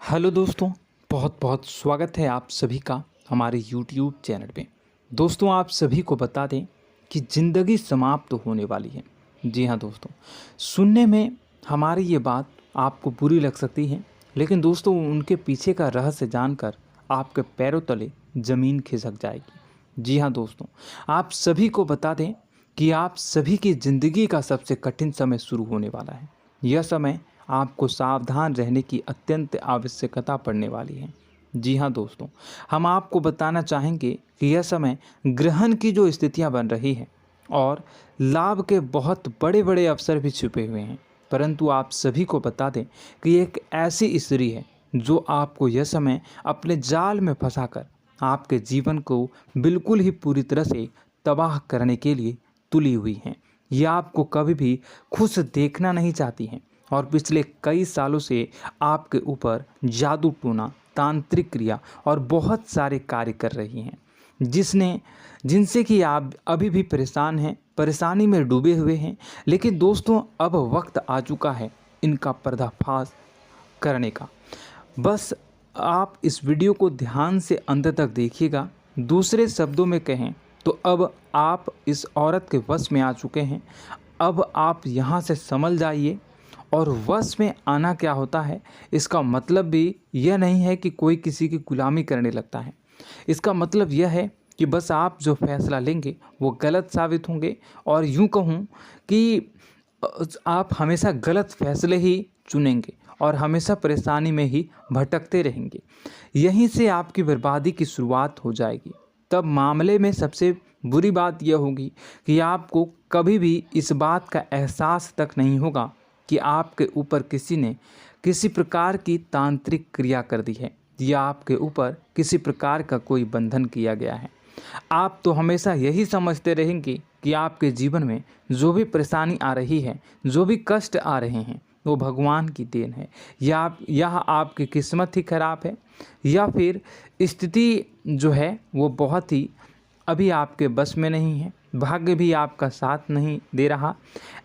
Hello दोस्तों, बहुत बहुत स्वागत है आप सभी का हमारे YouTube चैनल पे। दोस्तों, आप सभी को बता दें कि ज़िंदगी समाप्त होने वाली है। जी हाँ दोस्तों, सुनने में हमारी ये बात आपको बुरी लग सकती है, लेकिन दोस्तों उनके पीछे का रहस्य जानकर आपके पैरों तले ज़मीन खिसक जाएगी। जी हाँ दोस्तों, आप सभी को बता दें कि आप सभी की ज़िंदगी का सबसे कठिन समय शुरू होने वाला है। यह समय आपको सावधान रहने की अत्यंत आवश्यकता पड़ने वाली है। जी हाँ दोस्तों, हम आपको बताना चाहेंगे कि यह समय ग्रहण की जो स्थितियाँ बन रही है और लाभ के बहुत बड़े बड़े अवसर भी छुपे हुए हैं। परंतु आप सभी को बता दें कि एक ऐसी स्त्री है जो आपको यह समय अपने जाल में फंसाकर आपके जीवन को बिल्कुल ही पूरी तरह से तबाह करने के लिए तुली हुई हैं। यह आपको कभी भी खुश देखना नहीं चाहती हैं और पिछले कई सालों से आपके ऊपर जादू टोना, तांत्रिक क्रिया और बहुत सारे कार्य कर रही हैं, जिनसे कि आप अभी भी परेशान हैं, परेशानी में डूबे हुए हैं। लेकिन दोस्तों, अब वक्त आ चुका है इनका पर्दाफाश करने का। बस आप इस वीडियो को ध्यान से अंत तक देखिएगा। दूसरे शब्दों में कहें तो अब आप इस औरत के वश में आ चुके हैं। अब आप यहाँ से संभल जाइए। और वश में आना क्या होता है, इसका मतलब भी यह नहीं है कि कोई किसी की गुलामी करने लगता है। इसका मतलब यह है कि बस आप जो फैसला लेंगे वो गलत साबित होंगे, और यूँ कहूँ कि आप हमेशा गलत फैसले ही चुनेंगे और हमेशा परेशानी में ही भटकते रहेंगे। यहीं से आपकी बर्बादी की शुरुआत हो जाएगी। तब मामले में सबसे बुरी बात यह होगी कि आपको कभी भी इस बात का एहसास तक नहीं होगा कि आपके ऊपर किसी ने किसी प्रकार की तांत्रिक क्रिया कर दी है या आपके ऊपर किसी प्रकार का कोई बंधन किया गया है। आप तो हमेशा यही समझते रहेंगे कि आपके जीवन में जो भी परेशानी आ रही है, जो भी कष्ट आ रहे हैं, वो भगवान की देन है, या आपकी किस्मत ही खराब है, या फिर स्थिति जो है वो बहुत ही अभी आपके बस में नहीं है, भाग्य भी आपका साथ नहीं दे रहा।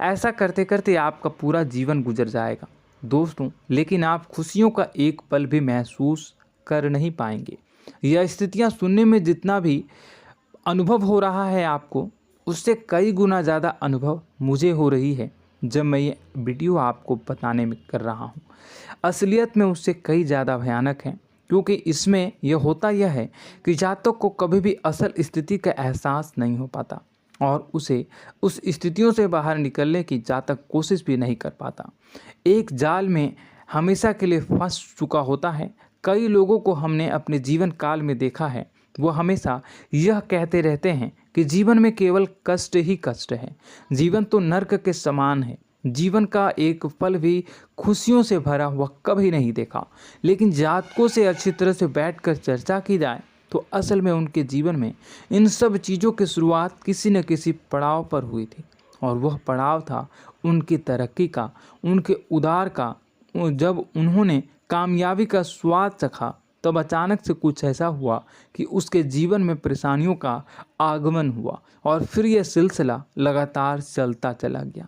ऐसा करते करते आपका पूरा जीवन गुजर जाएगा दोस्तों, लेकिन आप खुशियों का एक पल भी महसूस कर नहीं पाएंगे। यह स्थितियां सुनने में जितना भी अनुभव हो रहा है आपको, उससे कई गुना ज़्यादा अनुभव मुझे हो रही है जब मैं ये वीडियो आपको बताने में कर रहा हूँ। असलियत में उससे कई ज़्यादा भयानक है, क्योंकि इसमें यह होता यह है कि जातक को कभी भी असल स्थिति का एहसास नहीं हो पाता और उसे उस स्थितियों से बाहर निकलने की जातक कोशिश भी नहीं कर पाता। एक जाल में हमेशा के लिए फंस चुका होता है। कई लोगों को हमने अपने जीवन काल में देखा है, वो हमेशा यह कहते रहते हैं कि जीवन में केवल कष्ट ही कष्ट है, जीवन तो नर्क के समान है, जीवन का एक पल भी खुशियों से भरा हुआ कभी नहीं देखा। लेकिन जातकों से अच्छी तरह से बैठकर चर्चा की जाए तो असल में उनके जीवन में इन सब चीज़ों की शुरुआत किसी न किसी पड़ाव पर हुई थी, और वह पड़ाव था उनकी तरक्की का, उनके उदार का। जब उन्होंने कामयाबी का स्वाद चखा, तब अचानक से कुछ ऐसा हुआ कि उसके जीवन में परेशानियों का आगमन हुआ, और फिर यह सिलसिला लगातार चलता चला गया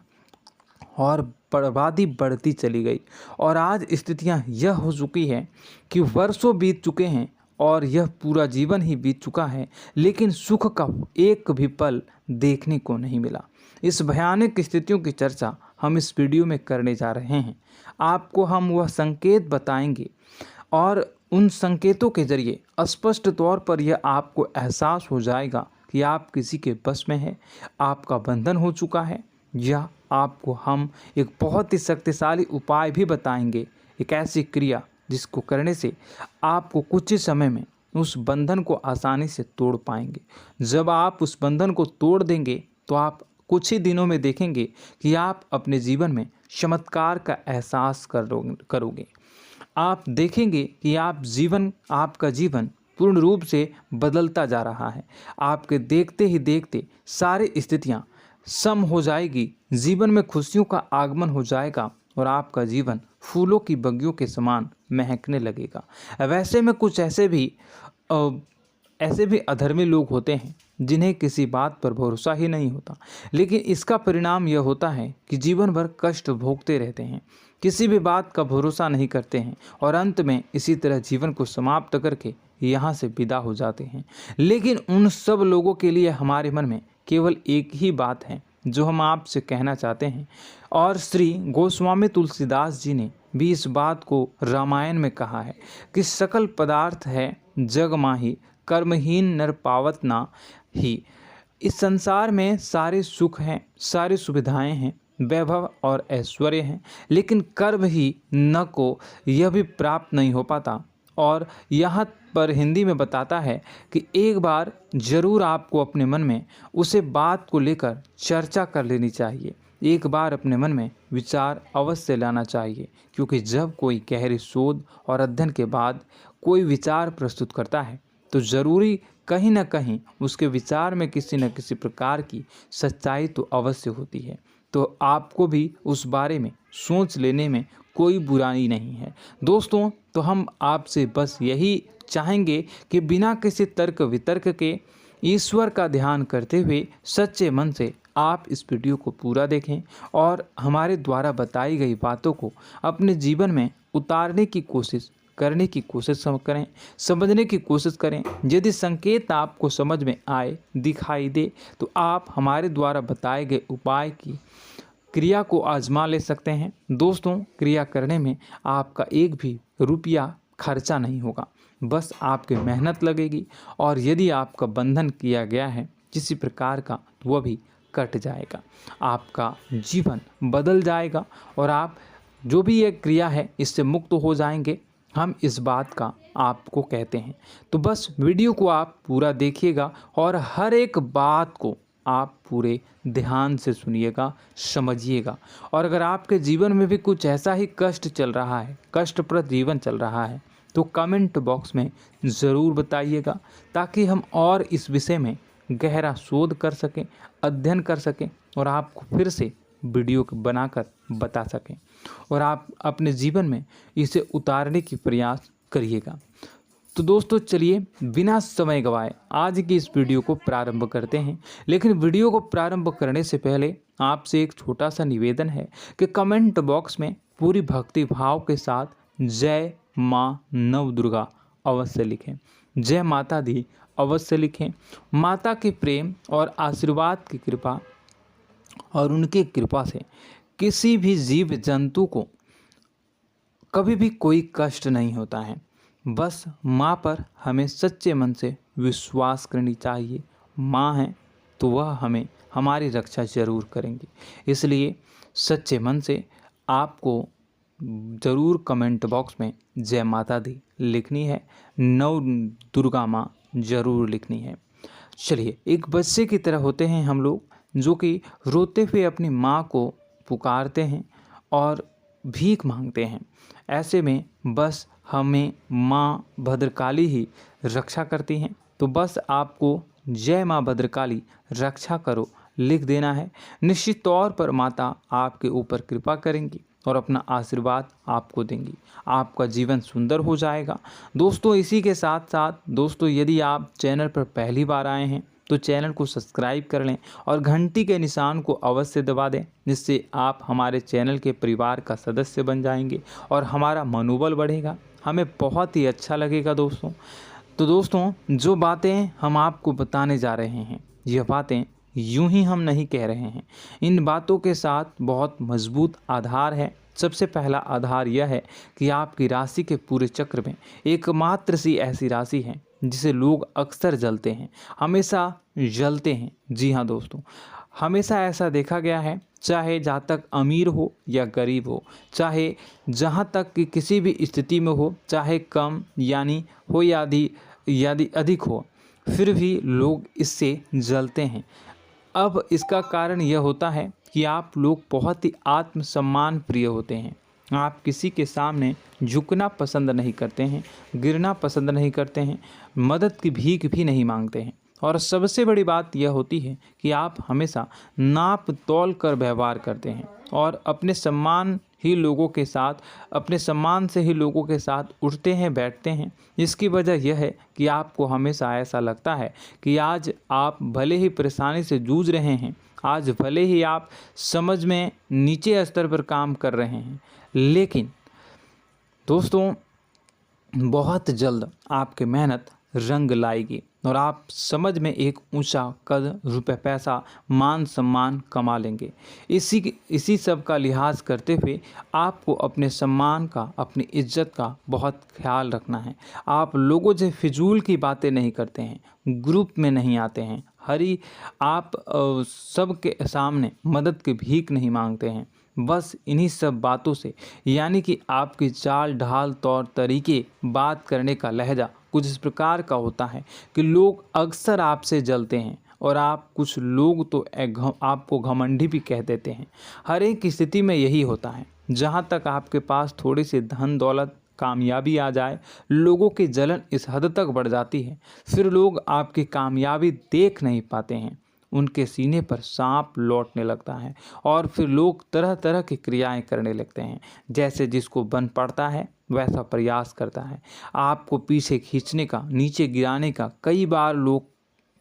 और बर्बादी बढ़ती चली गई। और आज स्थितियां यह हो चुकी है कि वर्षों बीत चुके हैं और यह पूरा जीवन ही बीत चुका है, लेकिन सुख का एक भी पल देखने को नहीं मिला। इस भयानक स्थितियों की चर्चा हम इस वीडियो में करने जा रहे हैं। आपको हम वह संकेत बताएंगे और उन संकेतों के जरिए स्पष्ट तौर पर यह आपको एहसास हो जाएगा कि आप किसी के बस में हैं, आपका बंधन हो चुका है, या आपको हम एक बहुत ही शक्तिशाली उपाय भी बताएंगे, एक ऐसी क्रिया जिसको करने से आपको कुछ ही समय में उस बंधन को आसानी से तोड़ पाएंगे। जब आप उस बंधन को तोड़ देंगे तो आप कुछ ही दिनों में देखेंगे कि आप अपने जीवन में चमत्कार का एहसास करोगे। आप देखेंगे कि आपका जीवन पूर्ण रूप से बदलता जा रहा है। आपके देखते ही देखते सारी स्थितियां सम हो जाएगी, जीवन में खुशियों का आगमन हो जाएगा और आपका जीवन फूलों की बगियों के समान महकने लगेगा। वैसे में कुछ ऐसे भी अधर्मी लोग होते हैं जिन्हें किसी बात पर भरोसा ही नहीं होता, लेकिन इसका परिणाम यह होता है कि जीवन भर कष्ट भोगते रहते हैं, किसी भी बात का भरोसा नहीं करते हैं और अंत में इसी तरह जीवन को समाप्त करके यहाँ से विदा हो जाते हैं। लेकिन उन सब लोगों के लिए हमारे मन में केवल एक ही बात है जो हम आपसे कहना चाहते हैं, और श्री गोस्वामी तुलसीदास जी ने भी इस बात को रामायण में कहा है कि सकल पदार्थ है जग माही, कर्महीन नर पावत ना ही। इस संसार में सारे सुख हैं, सारी सुविधाएं हैं, वैभव और ऐश्वर्य हैं, लेकिन कर्म ही न को यह भी प्राप्त नहीं हो पाता। और यहाँ पर हिंदी में बताता है कि एक बार जरूर आपको अपने मन में उसे बात को लेकर चर्चा कर लेनी चाहिए, एक बार अपने मन में विचार अवश्य लाना चाहिए, क्योंकि जब कोई गहरी शोध और अध्ययन के बाद कोई विचार प्रस्तुत करता है तो ज़रूरी कहीं ना कहीं उसके विचार में किसी न किसी प्रकार की सच्चाई तो अवश्य होती है। तो आपको भी उस बारे में सोच लेने में कोई बुराई नहीं है। दोस्तों, तो हम आपसे बस यही चाहेंगे कि बिना किसी तर्क वितर्क के ईश्वर का ध्यान करते हुए सच्चे मन से आप इस वीडियो को पूरा देखें और हमारे द्वारा बताई गई बातों को अपने जीवन में उतारने की कोशिश करने की कोशिश करें, समझने की कोशिश करें। यदि संकेत आपको समझ में आए, दिखाई दे, तो आप हमारे द्वारा बताए गए उपाय की क्रिया को आजमा ले सकते हैं। दोस्तों, क्रिया करने में आपका एक भी रुपया खर्चा नहीं होगा, बस आपकी मेहनत लगेगी, और यदि आपका बंधन किया गया है किसी प्रकार का तो वह भी कट जाएगा, आपका जीवन बदल जाएगा और आप जो भी ये क्रिया है इससे मुक्त हो जाएंगे। हम इस बात का आपको कहते हैं। तो बस वीडियो को आप पूरा देखिएगा और हर एक बात को आप पूरे ध्यान से सुनिएगा, समझिएगा। और अगर आपके जीवन में भी कुछ ऐसा ही कष्ट चल रहा है, कष्टप्रद जीवन चल रहा है, तो कमेंट बॉक्स में ज़रूर बताइएगा, ताकि हम और इस विषय में गहरा शोध कर सकें, अध्ययन कर सकें और आपको फिर से वीडियो बनाकर बता सकें और आप अपने जीवन में इसे उतारने की प्रयास करिएगा। तो दोस्तों, चलिए बिना समय गवाए आज की इस वीडियो को प्रारंभ करते हैं। लेकिन वीडियो को प्रारंभ करने से पहले आपसे एक छोटा सा निवेदन है कि कमेंट बॉक्स में पूरी भक्ति भाव के साथ जय माँ नव दुर्गा अवश्य लिखें, जय माता दी अवश्य लिखें। माता के प्रेम और आशीर्वाद की कृपा और उनकी कृपा से किसी भी जीव जंतु को कभी भी कोई कष्ट नहीं होता है। बस माँ पर हमें सच्चे मन से विश्वास करनी चाहिए। माँ है तो वह हमें हमारी रक्षा जरूर करेंगी। इसलिए सच्चे मन से आपको ज़रूर कमेंट बॉक्स में जय माता दी लिखनी है, नव दुर्गा माँ ज़रूर लिखनी है। चलिए, एक बच्चे की तरह होते हैं हम लोग, जो कि रोते हुए अपनी माँ को पुकारते हैं और भीख मांगते हैं। ऐसे में बस हमें माँ भद्रकाली ही रक्षा करती हैं। तो बस आपको जय माँ भद्रकाली रक्षा करो लिख देना है। निश्चित तौर पर माता आपके ऊपर कृपा करेंगी और अपना आशीर्वाद आपको देंगी, आपका जीवन सुंदर हो जाएगा। दोस्तों, इसी के साथ साथ दोस्तों, यदि आप चैनल पर पहली बार आए हैं तो चैनल को सब्सक्राइब कर लें और घंटी के निशान को अवश्य दबा दें, जिससे आप हमारे चैनल के परिवार का सदस्य बन जाएंगे और हमारा मनोबल बढ़ेगा, हमें बहुत ही अच्छा लगेगा दोस्तों। तो दोस्तों, जो बातें हम आपको बताने जा रहे हैं, यह बातें यूं ही हम नहीं कह रहे हैं। इन बातों के साथ बहुत मजबूत आधार है। सबसे पहला आधार यह है कि आपकी राशि के पूरे चक्र में एकमात्र सी ऐसी राशि है जिसे लोग अक्सर जलते हैं, हमेशा जलते हैं। जी हाँ दोस्तों, हमेशा ऐसा देखा गया है, चाहे जहाँ तक अमीर हो या गरीब हो, चाहे जहाँ तक कि किसी भी स्थिति में हो, चाहे कम यानी हो या अधिक हो, फिर भी लोग इससे जलते हैं। अब इसका कारण यह होता है कि आप लोग बहुत ही आत्मसम्मान प्रिय होते हैं। आप किसी के सामने झुकना पसंद नहीं करते हैं, गिरना पसंद नहीं करते हैं, मदद की भीख भी नहीं मांगते हैं और सबसे बड़ी बात यह होती है कि आप हमेशा नाप तौल कर व्यवहार करते हैं और अपने सम्मान से ही लोगों के साथ उठते हैं बैठते हैं। इसकी वजह यह है कि आपको हमेशा ऐसा लगता है कि आज आप भले ही परेशानी से जूझ रहे हैं, आज भले ही आप समझ में नीचे स्तर पर काम कर रहे हैं, लेकिन दोस्तों बहुत जल्द आपकी मेहनत रंग लाएगी और आप समझ में एक ऊंचा कद, रुपए, पैसा, मान सम्मान कमा लेंगे। इसी सब का लिहाज करते हुए आपको अपने सम्मान का, अपनी इज्जत का बहुत ख्याल रखना है। आप लोगों से फिजूल की बातें नहीं करते हैं, ग्रुप में नहीं आते हैं, आप सबके सामने मदद की भीख नहीं मांगते हैं। बस इन्हीं सब बातों से, यानी कि आपकी चाल ढाल, तौर तरीके, बात करने का लहजा कुछ इस प्रकार का होता है कि लोग अक्सर आपसे जलते हैं और कुछ लोग तो आपको घमंडी भी कह देते हैं। हर एक स्थिति में यही होता है। जहाँ तक आपके पास थोड़ी सी धन दौलत, कामयाबी आ जाए, लोगों की जलन इस हद तक बढ़ जाती है, फिर लोग आपकी कामयाबी देख नहीं पाते हैं। उनके सीने पर सांप लौटने लगता है और फिर लोग तरह तरह की क्रियाएं करने लगते हैं। जैसे जिसको बन पड़ता है वैसा प्रयास करता है। आपको पीछे खींचने का, नीचे गिराने का कई बार लोग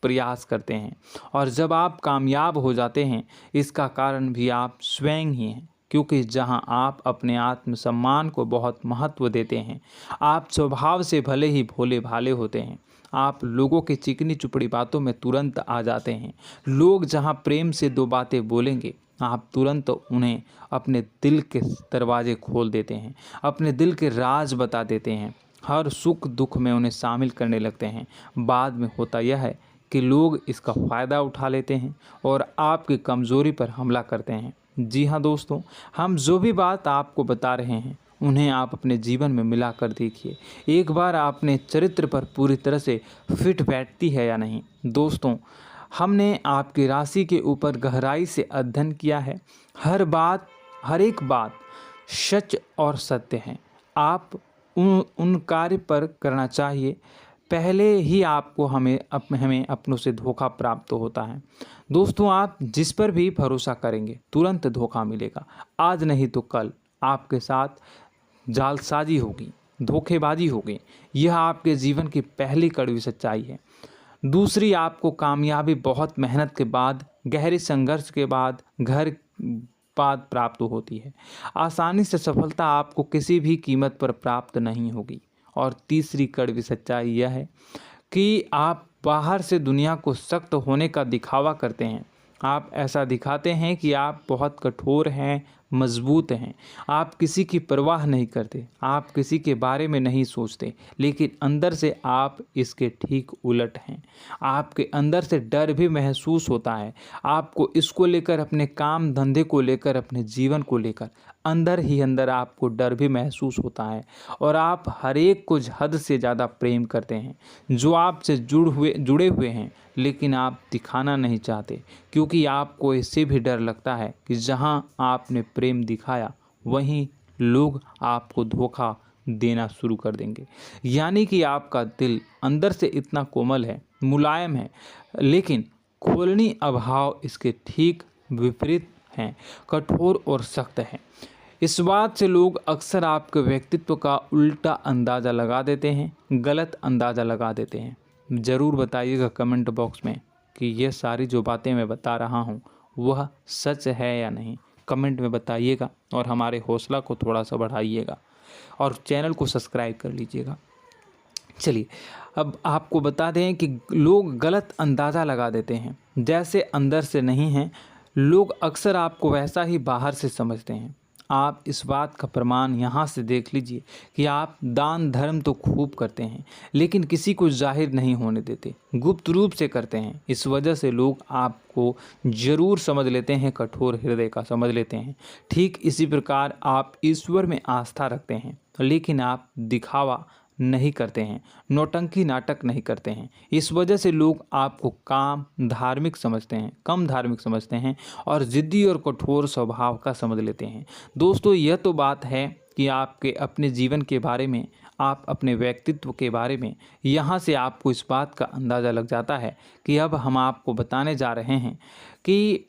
प्रयास करते हैं और जब आप कामयाब हो जाते हैं, इसका कारण भी आप स्वयं ही हैं। क्योंकि जहां आप अपने आत्मसम्मान को बहुत महत्व देते हैं, आप स्वभाव से भले ही भोले भाले होते हैं, आप लोगों की चिकनी चुपड़ी बातों में तुरंत आ जाते हैं। लोग जहां प्रेम से दो बातें बोलेंगे, आप तुरंत उन्हें अपने दिल के दरवाजे खोल देते हैं, अपने दिल के राज बता देते हैं, हर सुख दुख में उन्हें शामिल करने लगते हैं। बाद में होता यह है कि लोग इसका फ़ायदा उठा लेते हैं और आपकी कमज़ोरी पर हमला करते हैं। जी हाँ दोस्तों, हम जो भी बात आपको बता रहे हैं उन्हें आप अपने जीवन में मिला कर देखिए। एक बार आपने चरित्र पर पूरी तरह से फिट बैठती है या नहीं। दोस्तों, हमने आपकी राशि के ऊपर गहराई से अध्ययन किया है। हर एक बात सच और सत्य है। आप उन कार्य पर करना चाहिए, पहले ही आपको हमें अपनों से धोखा प्राप्त होता है। दोस्तों, आप जिस पर भी भरोसा करेंगे तुरंत धोखा मिलेगा। आज नहीं तो कल आपके साथ जालसाजी होगी, धोखेबाजी होगी। यह आपके जीवन की पहली कड़वी सच्चाई है। दूसरी, आपको कामयाबी बहुत मेहनत के बाद, गहरे संघर्ष के बाद प्राप्त होती है। आसानी से सफलता आपको किसी भी कीमत पर प्राप्त नहीं होगी। और तीसरी कड़वी सच्चाई यह है कि आप बाहर से दुनिया को सख्त होने का दिखावा करते हैं। आप ऐसा दिखाते हैं कि आप बहुत कठोर हैं, मजबूत हैं। आप किसी की परवाह नहीं करते, आप किसी के बारे में नहीं सोचते, लेकिन अंदर से आप इसके ठीक उलट हैं। आपके अंदर से डर भी महसूस होता है। आपको इसको लेकर, अपने काम धंधे को लेकर, अपने जीवन को लेकर अंदर ही अंदर आपको डर भी महसूस होता है और आप हर एक को हद से ज़्यादा प्रेम करते हैं, जो आपसे जुड़े हुए हैं, लेकिन आप दिखाना नहीं चाहते, क्योंकि आपको इससे भी डर लगता है कि जहां आपने प्रेम दिखाया वहीं लोग आपको धोखा देना शुरू कर देंगे। यानी कि आपका दिल अंदर से इतना कोमल है, मुलायम है, लेकिन खोलनी अभाव इसके ठीक विपरीत हैं, कठोर और सख्त हैं। इस बात से लोग अक्सर आपके व्यक्तित्व का उल्टा अंदाज़ा लगा देते हैं, गलत अंदाज़ा लगा देते हैं। ज़रूर बताइएगा कमेंट बॉक्स में कि ये सारी जो बातें मैं बता रहा हूँ वह सच है या नहीं। कमेंट में बताइएगा और हमारे हौसला को थोड़ा सा बढ़ाइएगा और चैनल को सब्सक्राइब कर लीजिएगा। चलिए, अब आपको बता दें कि लोग गलत अंदाज़ा लगा देते हैं। जैसे अंदर से नहीं हैं, लोग अक्सर आपको वैसा ही बाहर से समझते हैं। आप इस बात का प्रमाण यहाँ से देख लीजिए कि आप दान धर्म तो खूब करते हैं, लेकिन किसी को जाहिर नहीं होने देते, गुप्त रूप से करते हैं। इस वजह से लोग आपको ज़रूर समझ लेते हैं, कठोर हृदय का समझ लेते हैं। ठीक इसी प्रकार आप ईश्वर में आस्था रखते हैं, लेकिन आप दिखावा नहीं करते हैं, नौटंकी नाटक नहीं करते हैं। इस वजह से लोग आपको कम धार्मिक समझते हैं और ज़िद्दी और कठोर स्वभाव का समझ लेते हैं। दोस्तों, यह तो बात है कि आपके अपने जीवन के बारे में, आप अपने व्यक्तित्व के बारे में, यहाँ से आपको इस बात का अंदाज़ा लग जाता है कि अब हम आपको बताने जा रहे हैं कि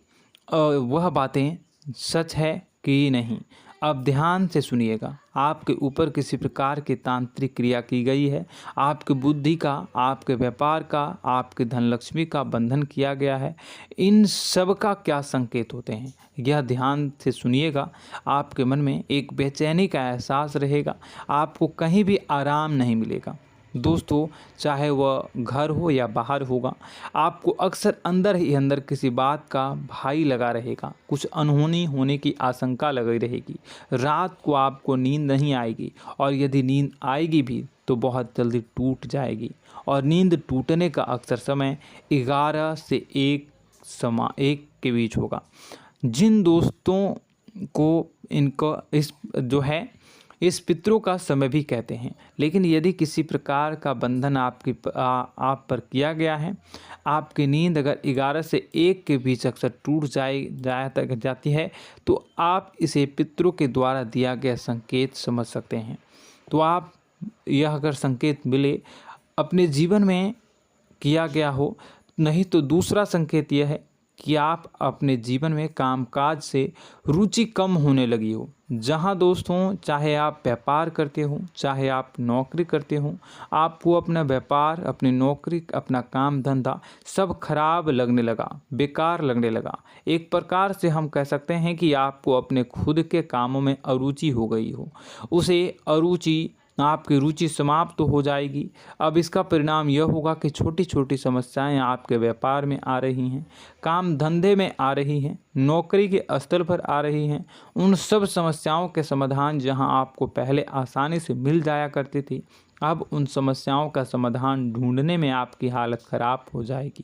वह बातें सच है कि नहीं। अब ध्यान से सुनिएगा। आपके ऊपर किसी प्रकार की तांत्रिक क्रिया की गई है, आपकी बुद्धि का, आपके व्यापार का, आपके धनलक्ष्मी का बंधन किया गया है। इन सब का क्या संकेत होते हैं, यह ध्यान से सुनिएगा। आपके मन में एक बेचैनी का एहसास रहेगा, आपको कहीं भी आराम नहीं मिलेगा। दोस्तों, चाहे वह घर हो या बाहर होगा, आपको अक्सर अंदर ही अंदर किसी बात का भय लगा रहेगा, कुछ अनहोनी होने की आशंका लगी रहेगी। रात को आपको नींद नहीं आएगी, और यदि नींद आएगी भी तो बहुत जल्दी टूट जाएगी। और नींद टूटने का अक्सर समय 11 से 1 के बीच होगा। जिन दोस्तों को इनको इस पितरों का समय भी कहते हैं। लेकिन यदि किसी प्रकार का बंधन आप पर किया गया है, आपकी नींद अगर 11 से 1 के बीच अक्सर टूट जाती है, तो आप इसे पितरों के द्वारा दिया गया संकेत समझ सकते हैं। तो आप यह अगर संकेत मिले अपने जीवन में किया गया हो, नहीं तो दूसरा संकेत यह है कि आप अपने जीवन में कामकाज से रुचि कम होने लगी हो। जहां दोस्तों, चाहे आप व्यापार करते हो, चाहे आप नौकरी करते हो, आपको अपना व्यापार, अपनी नौकरी, अपना काम धंधा सब खराब लगने लगा, बेकार लगने लगा। एक प्रकार से हम कह सकते हैं कि आपको अपने खुद के कामों में अरुचि हो गई हो। उसे अरुचि, आपकी रुचि समाप्त तो हो जाएगी। अब इसका परिणाम यह होगा कि छोटी छोटी समस्याएं आपके व्यापार में आ रही हैं, काम धंधे में आ रही हैं, नौकरी के स्तर पर आ रही हैं। उन सब समस्याओं के समाधान जहां आपको पहले आसानी से मिल जाया करती थी, अब उन समस्याओं का समाधान ढूंढने में आपकी हालत ख़राब हो जाएगी।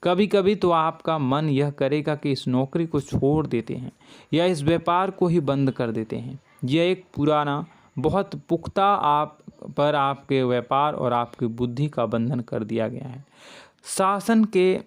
कभी कभी तो आपका मन यह करेगा कि इस नौकरी को छोड़ देते हैं या इस व्यापार को ही बंद कर देते हैं। यह एक पुराना, बहुत पुख्ता आपके व्यापार और आपकी बुद्धि का बंधन कर दिया गया है। शासन के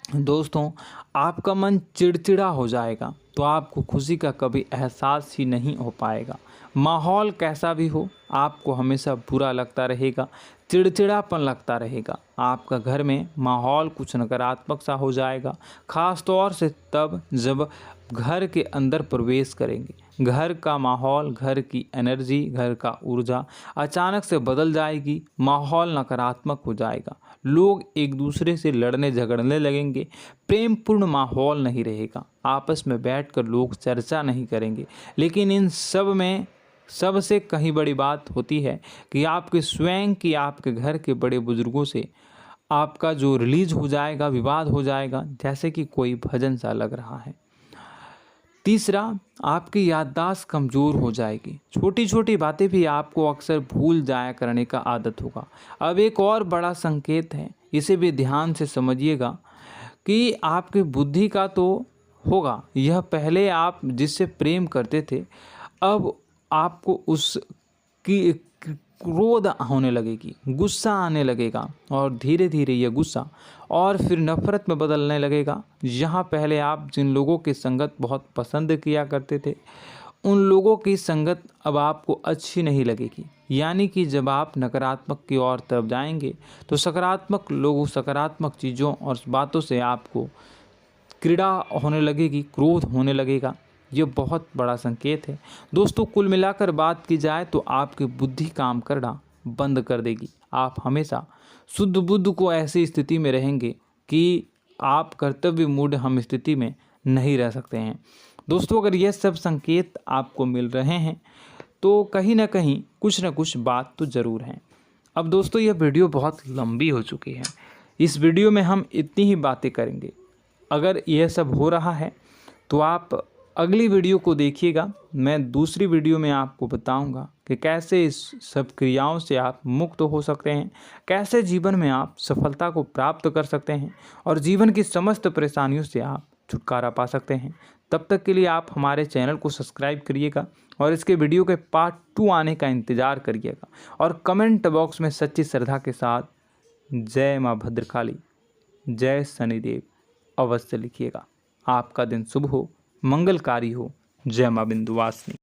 दोस्तों, आपका मन चिड़चिड़ा हो जाएगा, तो आपको खुशी का कभी एहसास ही नहीं हो पाएगा। माहौल कैसा भी हो, आपको हमेशा बुरा लगता रहेगा, चिड़चिड़ापन लगता रहेगा। आपका घर में माहौल कुछ नकारात्मक सा हो जाएगा, ख़ास तौर से तब जब घर के अंदर प्रवेश करेंगे। घर का माहौल, घर की एनर्जी, घर का ऊर्जा अचानक से बदल जाएगी, माहौल नकारात्मक हो जाएगा। लोग एक दूसरे से लड़ने झगड़ने लगेंगे, प्रेमपूर्ण माहौल नहीं रहेगा, आपस में बैठकर लोग चर्चा नहीं करेंगे। लेकिन इन सब में सबसे कहीं बड़ी बात होती है कि आपके स्वयं की, आपके घर के बड़े बुजुर्गों से आपका जो रिलीज हो जाएगा, विवाद हो जाएगा, जैसे कि कोई भजन सा लग रहा है। तीसरा, आपकी याददाश्त कमज़ोर हो जाएगी, छोटी छोटी बातें भी आपको अक्सर भूल जाया करने का आदत होगा। अब एक और बड़ा संकेत है, इसे भी ध्यान से समझिएगा कि आपकी बुद्धि का तो होगा, यह पहले आप जिससे प्रेम करते थे, अब आपको उसकी क्रोध होने लगेगी, गुस्सा आने लगेगा, और धीरे धीरे यह गुस्सा और फिर नफरत में बदलने लगेगा। यहाँ पहले आप जिन लोगों की संगत बहुत पसंद किया करते थे, उन लोगों की संगत अब आपको अच्छी नहीं लगेगी। यानी कि जब आप नकारात्मक की ओर तरफ जाएंगे, तो सकारात्मक लोगों, सकारात्मक चीज़ों और बातों से आपको क्रीड़ा होने लगेगी, क्रोध होने लगेगा। ये बहुत बड़ा संकेत है दोस्तों। कुल मिलाकर बात की जाए तो आपकी बुद्धि काम करना बंद कर देगी। आप हमेशा शुद्ध बुद्ध को ऐसी स्थिति में रहेंगे कि आप कर्तव्य मूढ़ हम स्थिति में नहीं रह सकते हैं। दोस्तों, अगर ये सब संकेत आपको मिल रहे हैं तो कहीं ना कहीं कुछ ना कुछ बात तो ज़रूर है। अब दोस्तों, यह वीडियो बहुत लंबी हो चुकी है, इस वीडियो में हम इतनी ही बातें करेंगे। अगर यह सब हो रहा है तो आप अगली वीडियो को देखिएगा। मैं दूसरी वीडियो में आपको बताऊंगा कि कैसे इस सब क्रियाओं से आप मुक्त हो सकते हैं, कैसे जीवन में आप सफलता को प्राप्त कर सकते हैं और जीवन की समस्त परेशानियों से आप छुटकारा पा सकते हैं। तब तक के लिए आप हमारे चैनल को सब्सक्राइब करिएगा और इसके वीडियो के पार्ट 2 आने का इंतज़ार करिएगा। और कमेंट बॉक्स में सच्ची श्रद्धा के साथ जय माँ भद्रकाली, जय शनिदेव अवश्य लिखिएगा। आपका दिन शुभ हो, मंगलकारी हो। जय माँ विंध्यवासिनी।